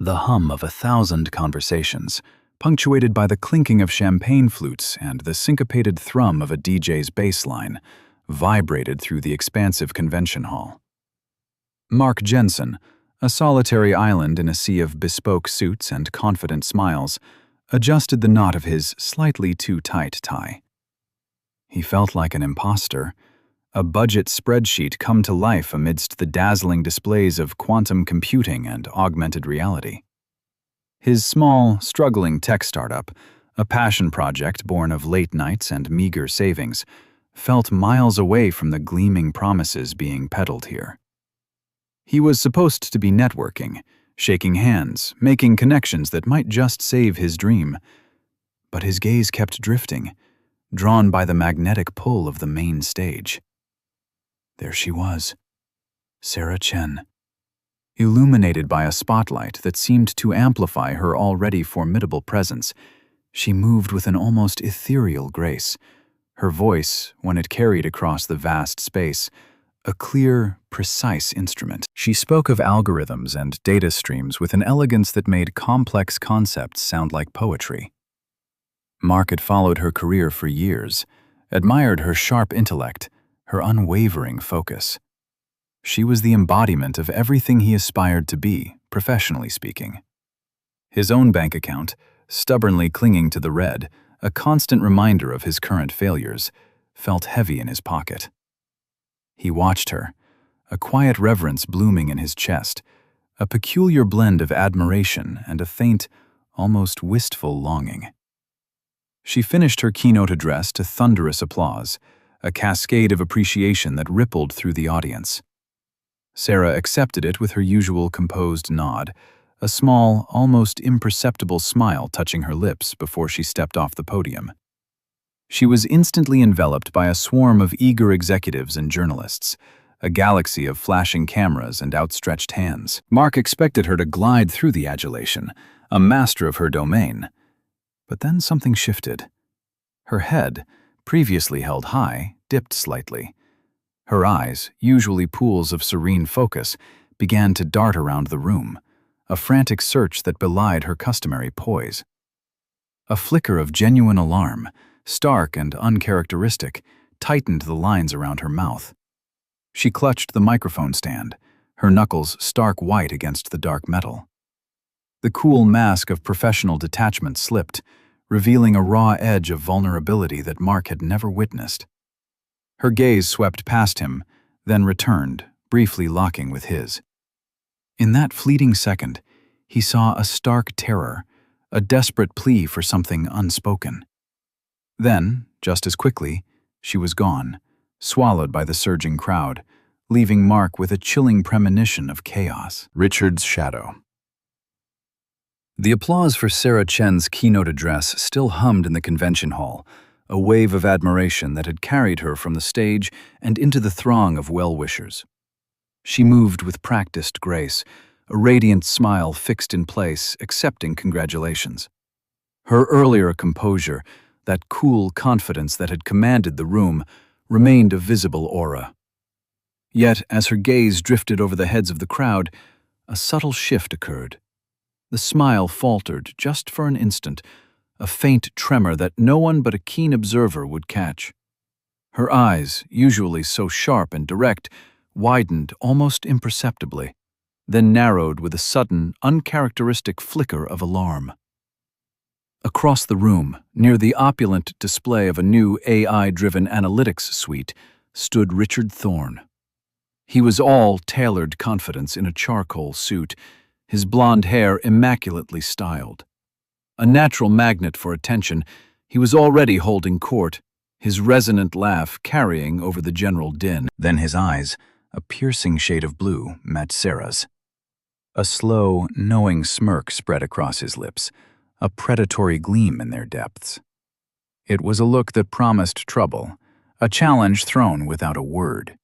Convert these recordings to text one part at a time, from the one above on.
The hum of 1,000 conversations, punctuated by the clinking of champagne flutes and the syncopated thrum of a DJ's bass line, vibrated through the expansive convention hall. Mark Jensen, a solitary island in a sea of bespoke suits and confident smiles, adjusted the knot of his slightly too tight tie. He felt like an imposter, a budget spreadsheet come to life amidst the dazzling displays of quantum computing and augmented reality. His small, struggling tech startup, a passion project born of late nights and meager savings, felt miles away from the gleaming promises being peddled here. He was supposed to be networking, shaking hands, making connections that might just save his dream. But his gaze kept drifting, drawn by the magnetic pull of the main stage. There she was, Sarah Chen, illuminated by a spotlight that seemed to amplify her already formidable presence. She moved with an almost ethereal grace, her voice, when it carried across the vast space, a clear, precise instrument. She spoke of algorithms and data streams with an elegance that made complex concepts sound like poetry. Mark had followed her career for years, admired her sharp intellect, her unwavering focus. She was the embodiment of everything he aspired to be, professionally speaking. His own bank account, stubbornly clinging to the red, a constant reminder of his current failures, felt heavy in his pocket. He watched her, a quiet reverence blooming in his chest, a peculiar blend of admiration and a faint, almost wistful longing. She finished her keynote address to thunderous applause, a cascade of appreciation that rippled through the audience. Sarah accepted it with her usual composed nod, a small, almost imperceptible smile touching her lips before she stepped off the podium. She was instantly enveloped by a swarm of eager executives and journalists, a galaxy of flashing cameras and outstretched hands. Mark expected her to glide through the adulation, a master of her domain. But then something shifted. Her head, previously held high, dipped slightly. Her eyes, usually pools of serene focus, began to dart around the room, a frantic search that belied her customary poise. A flicker of genuine alarm, stark and uncharacteristic, tightened the lines around her mouth. She clutched the microphone stand, her knuckles stark white against the dark metal. The cool mask of professional detachment slipped, revealing a raw edge of vulnerability that Mark had never witnessed. Her gaze swept past him, then returned, briefly locking with his. In that fleeting second, he saw a stark terror, a desperate plea for something unspoken. Then, just as quickly, she was gone, swallowed by the surging crowd, leaving Mark with a chilling premonition of chaos. Richard's shadow. The applause for Sarah Chen's keynote address still hummed in the convention hall, a wave of admiration that had carried her from the stage and into the throng of well-wishers. She moved with practiced grace, a radiant smile fixed in place, accepting congratulations. Her earlier composure, that cool confidence that had commanded the room, remained a visible aura. Yet, as her gaze drifted over the heads of the crowd, a subtle shift occurred. The smile faltered just for an instant, a faint tremor that no one but a keen observer would catch. Her eyes, usually so sharp and direct, widened almost imperceptibly, then narrowed with a sudden, uncharacteristic flicker of alarm. Across the room, near the opulent display of a new AI-driven analytics suite, stood Richard Thorne. He was all tailored confidence in a charcoal suit, his blonde hair immaculately styled. A natural magnet for attention, he was already holding court, his resonant laugh carrying over the general din. Then his eyes, a piercing shade of blue, met Sarah's. A slow, knowing smirk spread across his lips, a predatory gleam in their depths. It was a look that promised trouble, a challenge thrown without a word.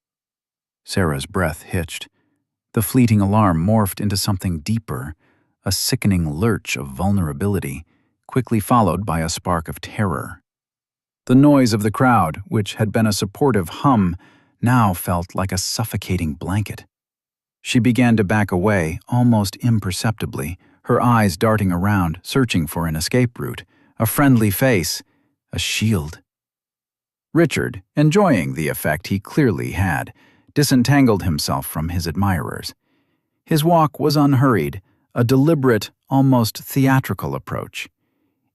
Sarah's breath hitched. The fleeting alarm morphed into something deeper, a sickening lurch of vulnerability, quickly followed by a spark of terror. The noise of the crowd, which had been a supportive hum, now felt like a suffocating blanket. She began to back away, almost imperceptibly, her eyes darting around, searching for an escape route, a friendly face, a shield. Richard, enjoying the effect he clearly had, disentangled himself from his admirers. His walk was unhurried, a deliberate, almost theatrical approach.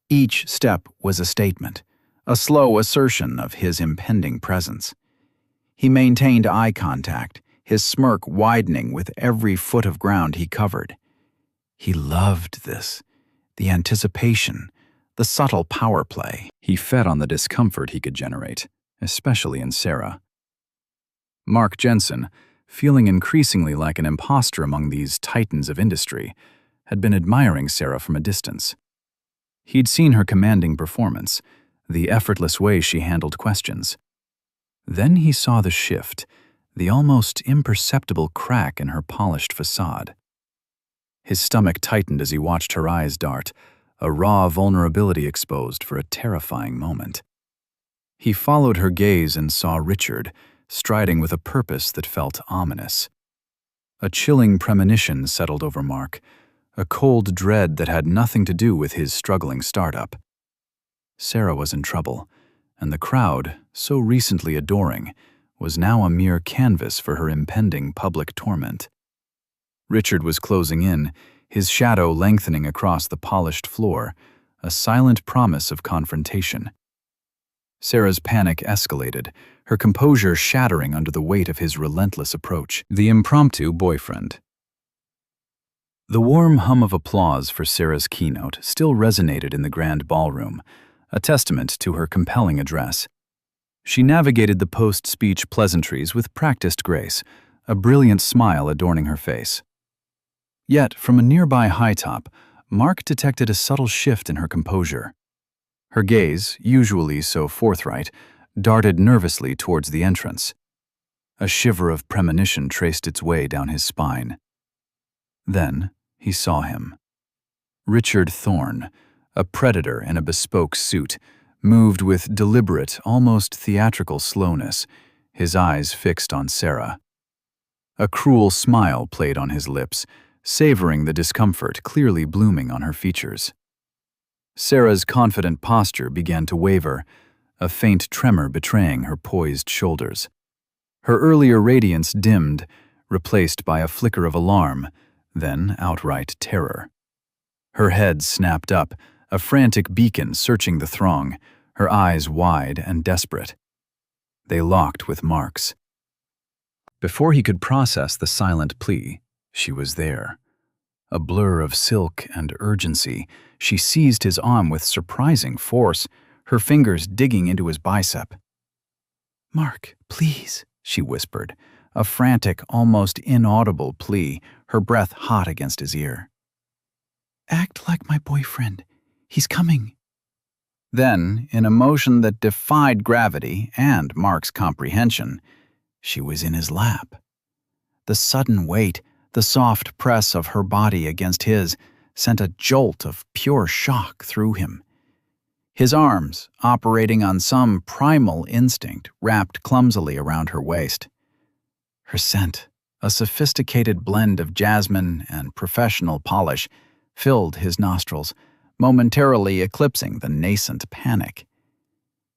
Each step was a statement, a slow assertion of his impending presence. He maintained eye contact, his smirk widening with every foot of ground he covered. He loved this, the anticipation, the subtle power play. He fed on the discomfort he could generate, especially in Sarah. Mark Jensen, feeling increasingly like an imposter among these titans of industry, had been admiring Sarah from a distance. He'd seen her commanding performance, the effortless way she handled questions. Then he saw the shift, the almost imperceptible crack in her polished facade. His stomach tightened as he watched her eyes dart, a raw vulnerability exposed for a terrifying moment. He followed her gaze and saw Richard, striding with a purpose that felt ominous. A chilling premonition settled over Mark, a cold dread that had nothing to do with his struggling startup. Sarah was in trouble, and the crowd, so recently adoring, was now a mere canvas for her impending public torment. Richard was closing in, his shadow lengthening across the polished floor, a silent promise of confrontation. Sarah's panic escalated, her composure shattering under the weight of his relentless approach. The impromptu boyfriend. The warm hum of applause for Sarah's keynote still resonated in the grand ballroom, a testament to her compelling address. She navigated the post-speech pleasantries with practiced grace, a brilliant smile adorning her face. Yet, from a nearby high top, Mark detected a subtle shift in her composure. Her gaze, usually so forthright, darted nervously towards the entrance. A shiver of premonition traced its way down his spine. Then he saw him. Richard Thorne, a predator in a bespoke suit, moved with deliberate, almost theatrical slowness, his eyes fixed on Sarah. A cruel smile played on his lips, savoring the discomfort clearly blooming on her features. Sarah's confident posture began to waver, a faint tremor betraying her poised shoulders. Her earlier radiance dimmed, replaced by a flicker of alarm, then outright terror. Her head snapped up, a frantic beacon searching the throng, her eyes wide and desperate. They locked with Mark's. Before he could process the silent plea, she was there. A blur of silk and urgency, she seized his arm with surprising force, her fingers digging into his bicep. "Mark, please," she whispered, a frantic, almost inaudible plea, her breath hot against his ear. "Act like my boyfriend. He's coming." Then, in a motion that defied gravity and Mark's comprehension, she was in his lap. The sudden weight, the soft press of her body against his, sent a jolt of pure shock through him. His arms, operating on some primal instinct, wrapped clumsily around her waist. Her scent, a sophisticated blend of jasmine and professional polish, filled his nostrils, momentarily eclipsing the nascent panic.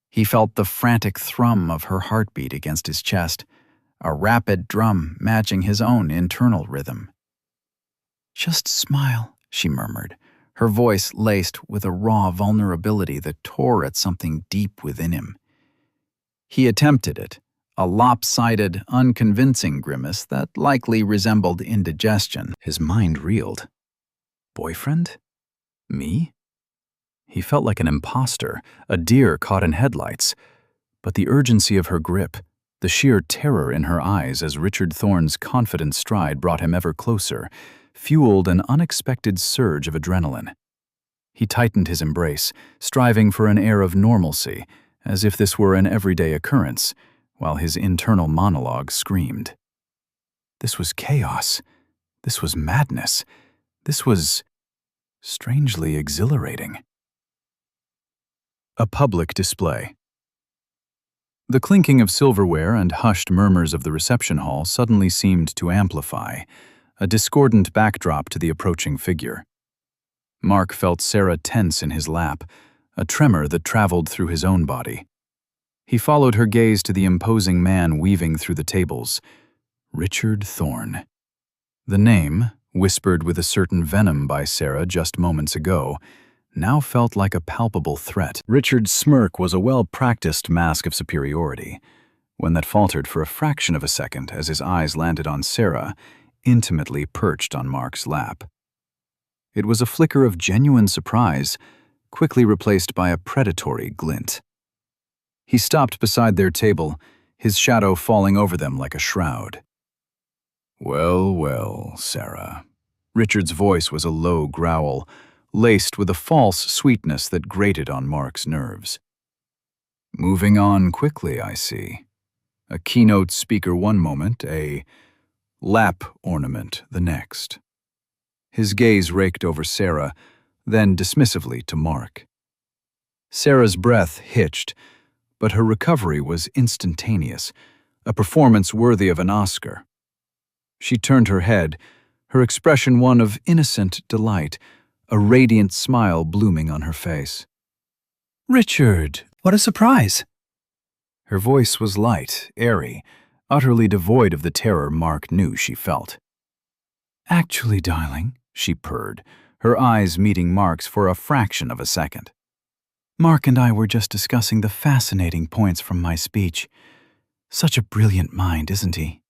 He felt the frantic thrum of her heartbeat against his chest, a rapid drum matching his own internal rhythm. "Just smile," she murmured, her voice laced with a raw vulnerability that tore at something deep within him. He attempted it, a lopsided, unconvincing grimace that likely resembled indigestion. His mind reeled. Boyfriend? Me? He felt like an imposter, a deer caught in headlights. But the urgency of her grip, the sheer terror in her eyes as Richard Thorne's confident stride brought him ever closer, fueled an unexpected surge of adrenaline. He tightened his embrace, striving for an air of normalcy, as if this were an everyday occurrence, while his internal monologue screamed. This was chaos. This was madness. This was strangely exhilarating. A public display. The clinking of silverware and hushed murmurs of the reception hall suddenly seemed to amplify, a discordant backdrop to the approaching figure. Mark felt Sarah tense in his lap, a tremor that traveled through his own body. He followed her gaze to the imposing man weaving through the tables. Richard Thorne. The name, whispered with a certain venom by Sarah just moments ago, now felt like a palpable threat. Richard's smirk was a well-practiced mask of superiority, one that faltered for a fraction of a second as his eyes landed on Sarah, intimately perched on Mark's lap. It was a flicker of genuine surprise, quickly replaced by a predatory glint. He stopped beside their table, his shadow falling over them like a shroud. "Well, well, Sarah." Richard's voice was a low growl, laced with a false sweetness that grated on Mark's nerves. "Moving on quickly, I see. A keynote speaker one moment, a lap ornament the next." His gaze raked over Sarah, then dismissively to Mark. Sarah's breath hitched, but her recovery was instantaneous, a performance worthy of an Oscar. She turned her head, her expression one of innocent delight, a radiant smile blooming on her face. "Richard, what a surprise!" Her voice was light, airy, utterly devoid of the terror Mark knew she felt. "Actually, darling," she purred, her eyes meeting Mark's for a fraction of a second. "Mark and I were just discussing the fascinating points from my speech. Such a brilliant mind, isn't he?"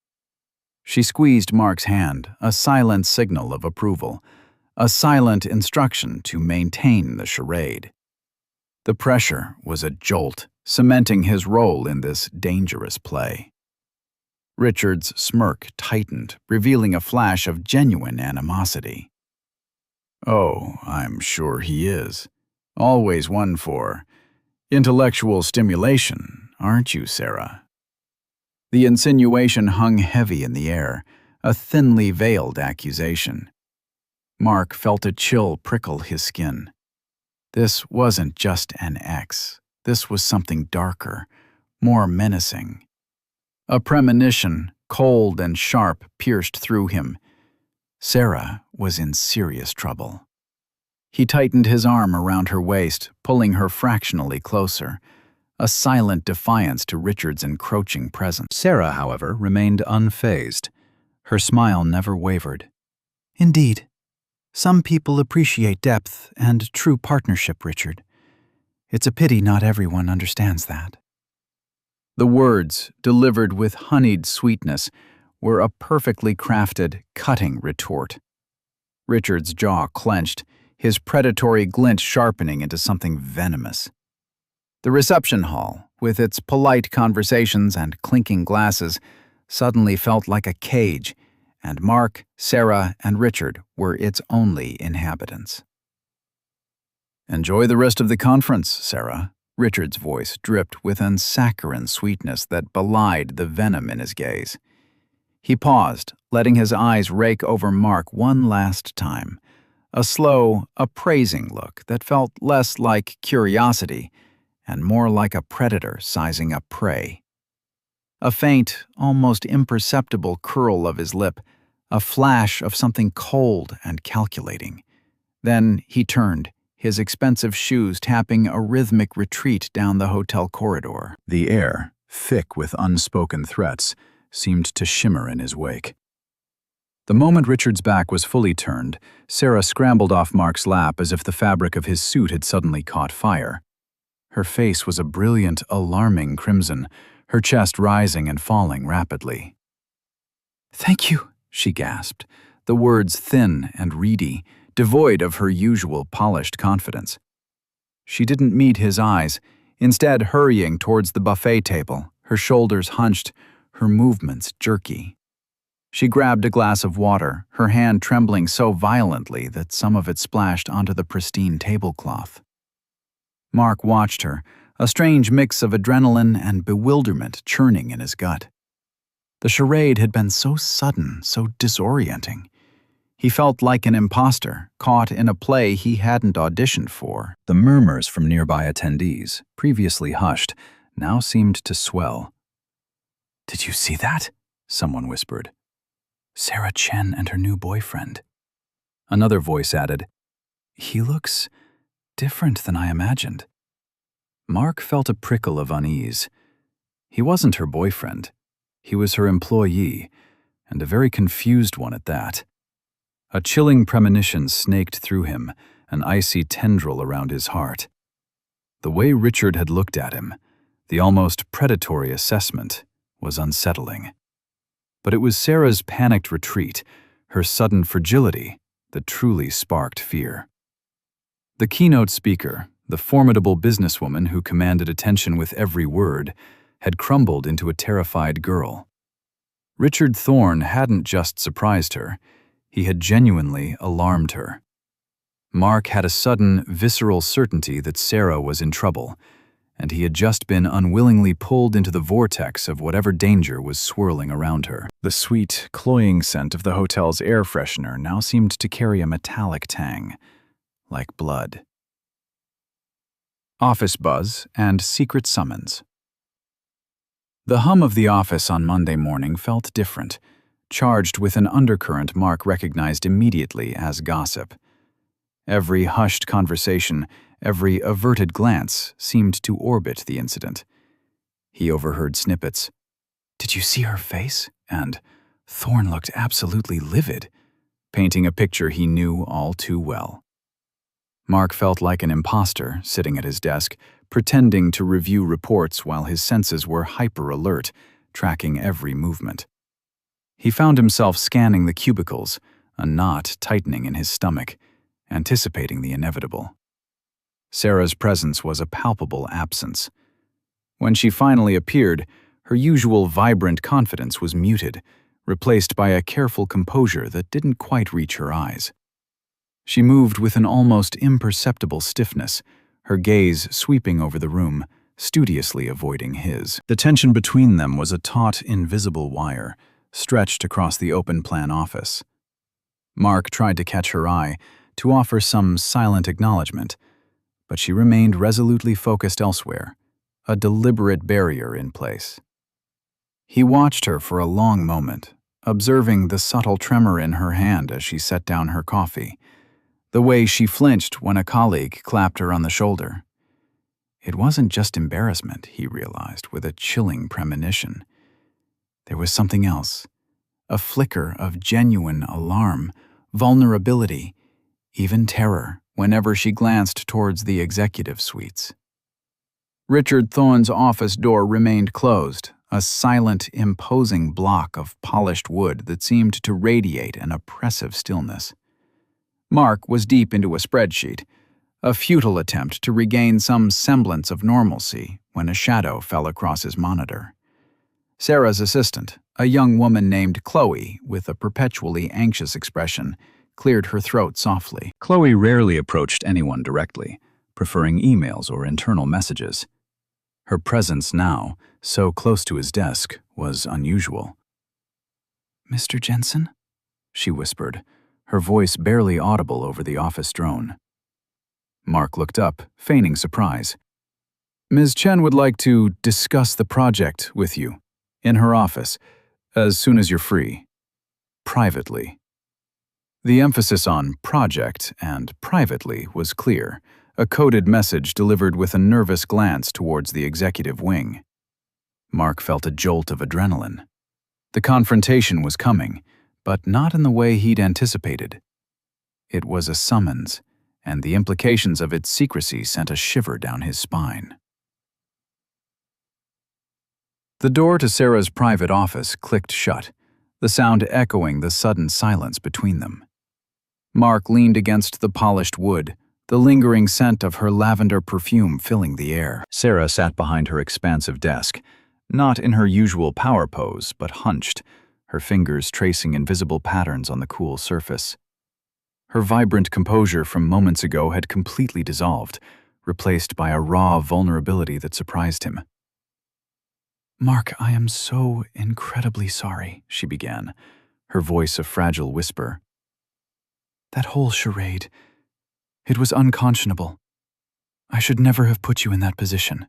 She squeezed Mark's hand, a silent signal of approval, a silent instruction to maintain the charade. The pressure was a jolt, cementing his role in this dangerous play. Richard's smirk tightened, revealing a flash of genuine animosity. "Oh, I'm sure he is. Always one for intellectual stimulation, aren't you, Sarah?" The insinuation hung heavy in the air, a thinly veiled accusation. Mark felt a chill prickle his skin. This wasn't just an ex. This was something darker, more menacing. A premonition, cold and sharp, pierced through him. Sarah was in serious trouble. He tightened his arm around her waist, pulling her fractionally closer, a silent defiance to Richard's encroaching presence. Sarah, however, remained unfazed. Her smile never wavered. "Indeed. Some people appreciate depth and true partnership, Richard. It's a pity not everyone understands that." The words, delivered with honeyed sweetness, were a perfectly crafted, cutting retort. Richard's jaw clenched, his predatory glint sharpening into something venomous. The reception hall, with its polite conversations and clinking glasses, suddenly felt like a cage, and Mark, Sarah, and Richard were its only inhabitants. "Enjoy the rest of the conference, Sarah." Richard's voice dripped with an saccharine sweetness that belied the venom in his gaze. He paused, letting his eyes rake over Mark one last time, a slow, appraising look that felt less like curiosity and more like a predator sizing up prey. A faint, almost imperceptible curl of his lip, a flash of something cold and calculating. Then he turned, his expensive shoes tapping a rhythmic retreat down the hotel corridor. The air, thick with unspoken threats, seemed to shimmer in his wake. The moment Richard's back was fully turned, Sarah scrambled off Mark's lap as if the fabric of his suit had suddenly caught fire. Her face was a brilliant, alarming crimson, her chest rising and falling rapidly. "Thank you," she gasped, the words thin and reedy, devoid of her usual polished confidence. She didn't meet his eyes, instead hurrying towards the buffet table, her shoulders hunched, her movements jerky. She grabbed a glass of water, her hand trembling so violently that some of it splashed onto the pristine tablecloth. Mark watched her, a strange mix of adrenaline and bewilderment churning in his gut. The charade had been so sudden, so disorienting. He felt like an imposter, caught in a play he hadn't auditioned for. The murmurs from nearby attendees, previously hushed, now seemed to swell. "Did you see that?" someone whispered. "Sarah Chen and her new boyfriend." Another voice added, He looks different than I imagined. Mark felt a prickle of unease. He wasn't her boyfriend. He was her employee, and a very confused one at that. A chilling premonition snaked through him, an icy tendril around his heart. The way Richard had looked at him, the almost predatory assessment, was unsettling. But it was Sarah's panicked retreat, her sudden fragility, that truly sparked fear. The keynote speaker, the formidable businesswoman who commanded attention with every word, had crumbled into a terrified girl. Richard Thorne hadn't just surprised her, he had genuinely alarmed her. Mark had a sudden, visceral certainty that Sarah was in trouble, and he had just been unwillingly pulled into the vortex of whatever danger was swirling around her. The sweet, cloying scent of the hotel's air freshener now seemed to carry a metallic tang, like blood. Office buzz and secret summons. The hum of the office on Monday morning felt different, charged with an undercurrent Mark recognized immediately as gossip. Every hushed conversation, every averted glance seemed to orbit the incident. He overheard snippets. "Did you see her face?" And "Thorne looked absolutely livid," painting a picture he knew all too well. Mark felt like an imposter sitting at his desk, pretending to review reports while his senses were hyper-alert, tracking every movement. He found himself scanning the cubicles, a knot tightening in his stomach, anticipating the inevitable. Sarah's presence was a palpable absence. When she finally appeared, her usual vibrant confidence was muted, replaced by a careful composure that didn't quite reach her eyes. She moved with an almost imperceptible stiffness, her gaze sweeping over the room, studiously avoiding his. The tension between them was a taut, invisible wire, stretched across the open-plan office. Mark tried to catch her eye, to offer some silent acknowledgement, but she remained resolutely focused elsewhere, a deliberate barrier in place. He watched her for a long moment, observing the subtle tremor in her hand as she set down her coffee, the way she flinched when a colleague clapped her on the shoulder. It wasn't just embarrassment, he realized with a chilling premonition. There was something else, a flicker of genuine alarm, vulnerability, even terror whenever she glanced towards the executive suites. Richard Thorne's office door remained closed, a silent, imposing block of polished wood that seemed to radiate an oppressive stillness. Mark was deep into a spreadsheet, a futile attempt to regain some semblance of normalcy when a shadow fell across his monitor. Sarah's assistant, a young woman named Chloe with a perpetually anxious expression, cleared her throat softly. Chloe rarely approached anyone directly, preferring emails or internal messages. Her presence now, so close to his desk, was unusual. "Mr. Jensen?" she whispered, her voice barely audible over the office drone. Mark looked up, feigning surprise. "Ms. Chen would like to discuss the project with you, in her office, as soon as you're free. Privately." The emphasis on project and privately was clear, a coded message delivered with a nervous glance towards the executive wing. Mark felt a jolt of adrenaline. The confrontation was coming, but not in the way he'd anticipated. It was a summons, and the implications of its secrecy sent a shiver down his spine. The door to Sarah's private office clicked shut, the sound echoing the sudden silence between them. Mark leaned against the polished wood, the lingering scent of her lavender perfume filling the air. Sarah sat behind her expansive desk, not in her usual power pose, but hunched, her fingers tracing invisible patterns on the cool surface. Her vibrant composure from moments ago had completely dissolved, replaced by a raw vulnerability that surprised him. "Mark, I am so incredibly sorry," she began, her voice a fragile whisper. "That whole charade, it was unconscionable. I should never have put you in that position."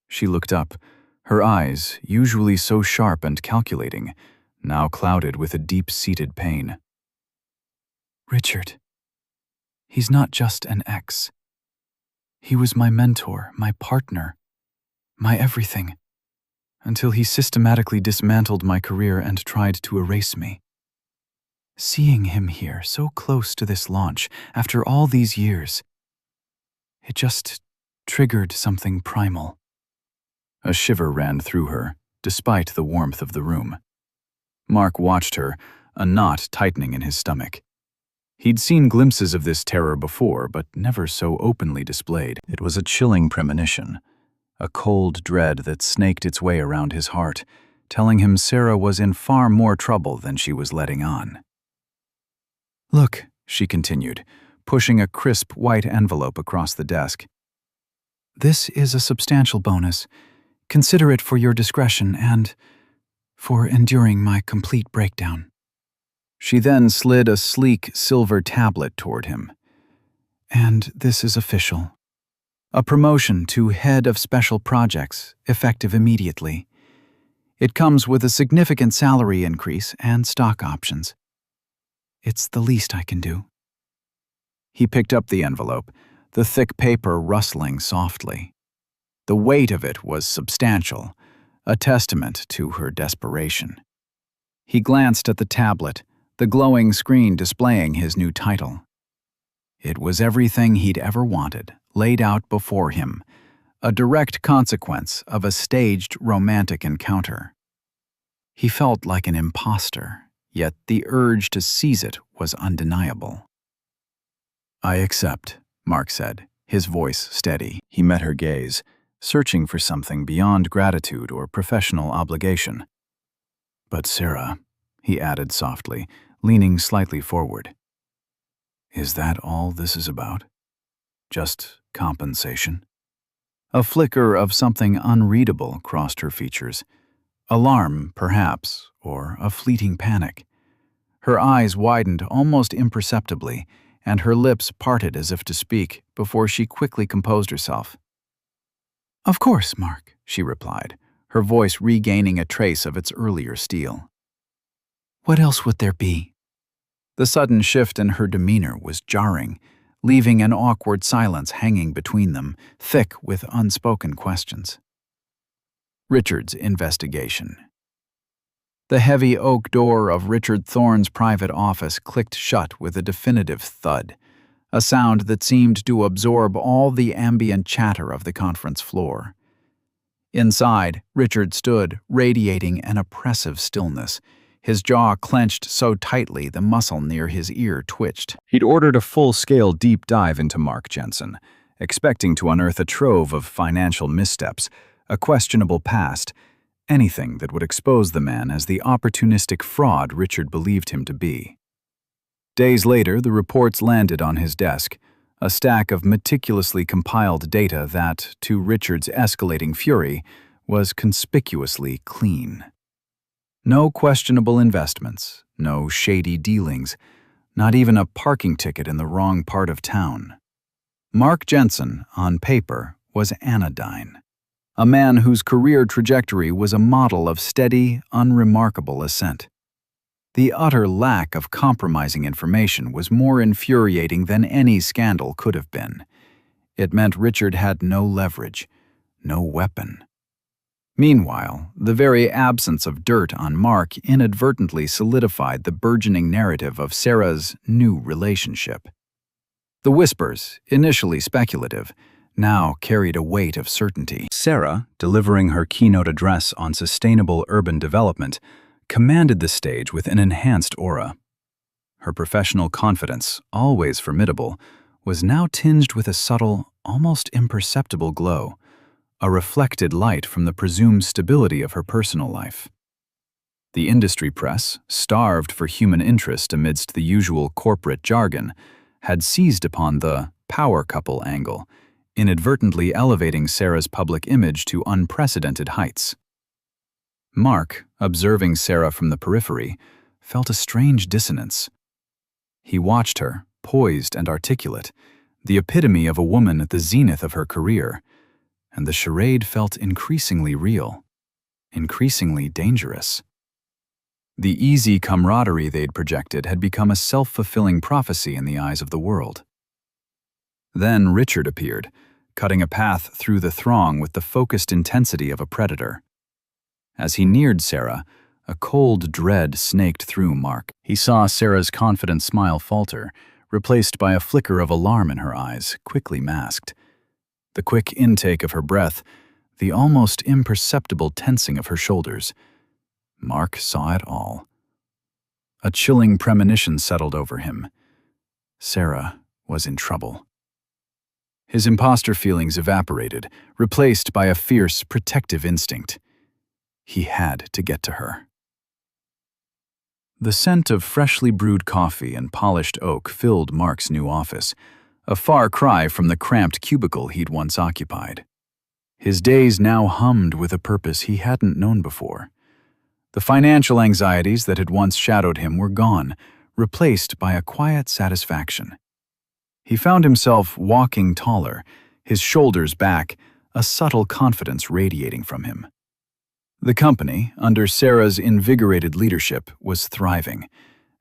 She looked up, her eyes, usually so sharp and calculating, now clouded with a deep-seated pain. "Richard." He's not just an ex. He was my mentor, my partner, my everything, until he systematically dismantled my career and tried to erase me. Seeing him here, so close to this launch, after all these years, it just triggered something primal. A shiver ran through her, despite the warmth of the room. Mark watched her, a knot tightening in his stomach. He'd seen glimpses of this terror before, but never so openly displayed. It was a chilling premonition, a cold dread that snaked its way around his heart, telling him Sarah was in far more trouble than she was letting on. "Look," she continued, pushing a crisp white envelope across the desk. "This is a substantial bonus. Consider it for your discretion and for enduring my complete breakdown." She then slid a sleek silver tablet toward him. "And this is official. A promotion to head of special projects, effective immediately. It comes with a significant salary increase and stock options. It's the least I can do." He picked up the envelope, the thick paper rustling softly. The weight of it was substantial, a testament to her desperation. He glanced at the tablet, the glowing screen displaying his new title. It was everything he'd ever wanted, laid out before him, a direct consequence of a staged romantic encounter. He felt like an imposter, yet the urge to seize it was undeniable. "I accept," Mark said, his voice steady. He met her gaze, searching for something beyond gratitude or professional obligation. "But Sarah," he added softly, leaning slightly forward, "is that all this is about? Just compensation?" A flicker of something unreadable crossed her features. Alarm, perhaps, or a fleeting panic. Her eyes widened almost imperceptibly, and her lips parted as if to speak, before she quickly composed herself. "Of course, Mark," she replied, her voice regaining a trace of its earlier steel. "What else would there be?" The sudden shift in her demeanor was jarring, leaving an awkward silence hanging between them, thick with unspoken questions. Richard's investigation. The heavy oak door of Richard Thorne's private office clicked shut with a definitive thud, a sound that seemed to absorb all the ambient chatter of the conference floor. Inside, Richard stood, radiating an oppressive stillness, his jaw clenched so tightly the muscle near his ear twitched. He'd ordered a full-scale deep dive into Mark Jensen, expecting to unearth a trove of financial missteps, a questionable past, anything that would expose the man as the opportunistic fraud Richard believed him to be. Days later, the reports landed on his desk, a stack of meticulously compiled data that, to Richard's escalating fury, was conspicuously clean. No questionable investments, no shady dealings, not even a parking ticket in the wrong part of town. Mark Jensen, on paper, was anodyne. A man whose career trajectory was a model of steady, unremarkable ascent. The utter lack of compromising information was more infuriating than any scandal could have been. It meant Richard had no leverage, no weapon. Meanwhile, the very absence of dirt on Mark inadvertently solidified the burgeoning narrative of Sarah's new relationship. The whispers, initially speculative, now carried a weight of certainty. Sarah, delivering her keynote address on sustainable urban development, commanded the stage with an enhanced aura. Her professional confidence, always formidable, was now tinged with a subtle, almost imperceptible glow, a reflected light from the presumed stability of her personal life. The industry press, starved for human interest amidst the usual corporate jargon, had seized upon the power couple angle, inadvertently elevating Sarah's public image to unprecedented heights. Mark, observing Sarah from the periphery, felt a strange dissonance. He watched her, poised and articulate, the epitome of a woman at the zenith of her career, and the charade felt increasingly real, increasingly dangerous. The easy camaraderie they'd projected had become a self-fulfilling prophecy in the eyes of the world. Then Richard appeared, cutting a path through the throng with the focused intensity of a predator. As he neared Sarah, a cold dread snaked through Mark. He saw Sarah's confident smile falter, replaced by a flicker of alarm in her eyes, quickly masked. The quick intake of her breath, the almost imperceptible tensing of her shoulders. Mark saw it all. A chilling premonition settled over him. Sarah was in trouble. His imposter feelings evaporated, replaced by a fierce, protective instinct. He had to get to her. The scent of freshly brewed coffee and polished oak filled Mark's new office, a far cry from the cramped cubicle he'd once occupied. His days now hummed with a purpose he hadn't known before. The financial anxieties that had once shadowed him were gone, replaced by a quiet satisfaction. He found himself walking taller, his shoulders back, a subtle confidence radiating from him. The company, under Sarah's invigorated leadership, was thriving,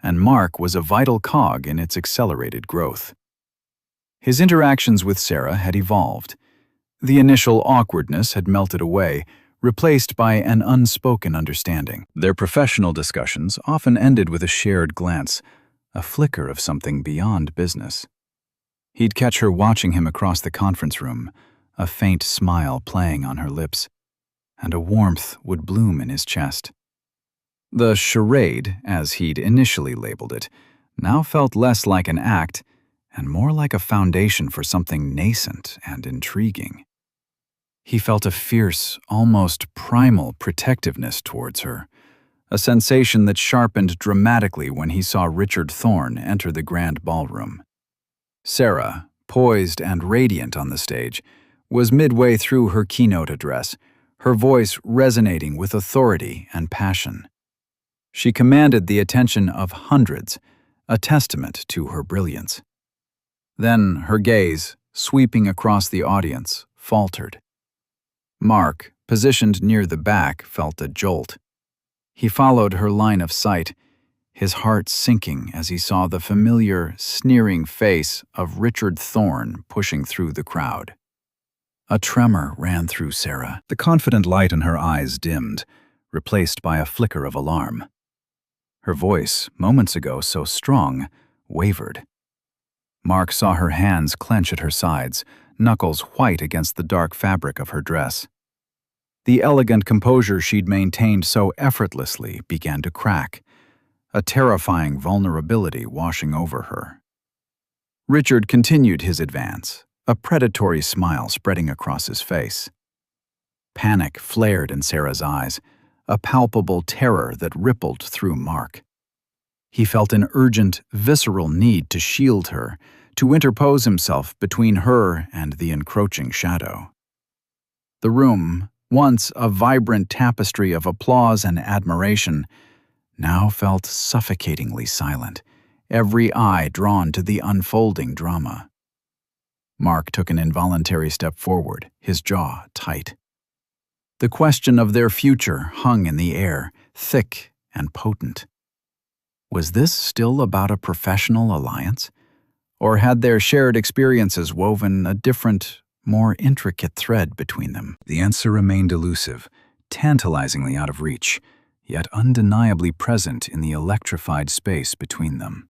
and Mark was a vital cog in its accelerated growth. His interactions with Sarah had evolved. The initial awkwardness had melted away, replaced by an unspoken understanding. Their professional discussions often ended with a shared glance, a flicker of something beyond business. He'd catch her watching him across the conference room, a faint smile playing on her lips, and a warmth would bloom in his chest. The charade, as he'd initially labeled it, now felt less like an act and more like a foundation for something nascent and intriguing. He felt a fierce, almost primal protectiveness towards her, a sensation that sharpened dramatically when he saw Richard Thorne enter the grand ballroom. Sarah, poised and radiant on the stage, was midway through her keynote address, her voice resonating with authority and passion. She commanded the attention of hundreds, a testament to her brilliance. Then her gaze, sweeping across the audience, faltered. Mark, positioned near the back, felt a jolt. He followed her line of sight, his heart sinking as he saw the familiar, sneering face of Richard Thorne pushing through the crowd. A tremor ran through Sarah. The confident light in her eyes dimmed, replaced by a flicker of alarm. Her voice, moments ago so strong, wavered. Mark saw her hands clench at her sides, knuckles white against the dark fabric of her dress. The elegant composure she'd maintained so effortlessly began to crack, a terrifying vulnerability washing over her. Richard continued his advance, a predatory smile spreading across his face. Panic flared in Sarah's eyes, a palpable terror that rippled through Mark. He felt an urgent, visceral need to shield her, to interpose himself between her and the encroaching shadow. The room, once a vibrant tapestry of applause and admiration, now felt suffocatingly silent, every eye drawn to the unfolding drama. Mark took an involuntary step forward, his jaw tight. The question of their future hung in the air, thick and potent. Was this still about a professional alliance? Or had their shared experiences woven a different, more intricate thread between them? The answer remained elusive, tantalizingly out of reach, yet undeniably present in the electrified space between them.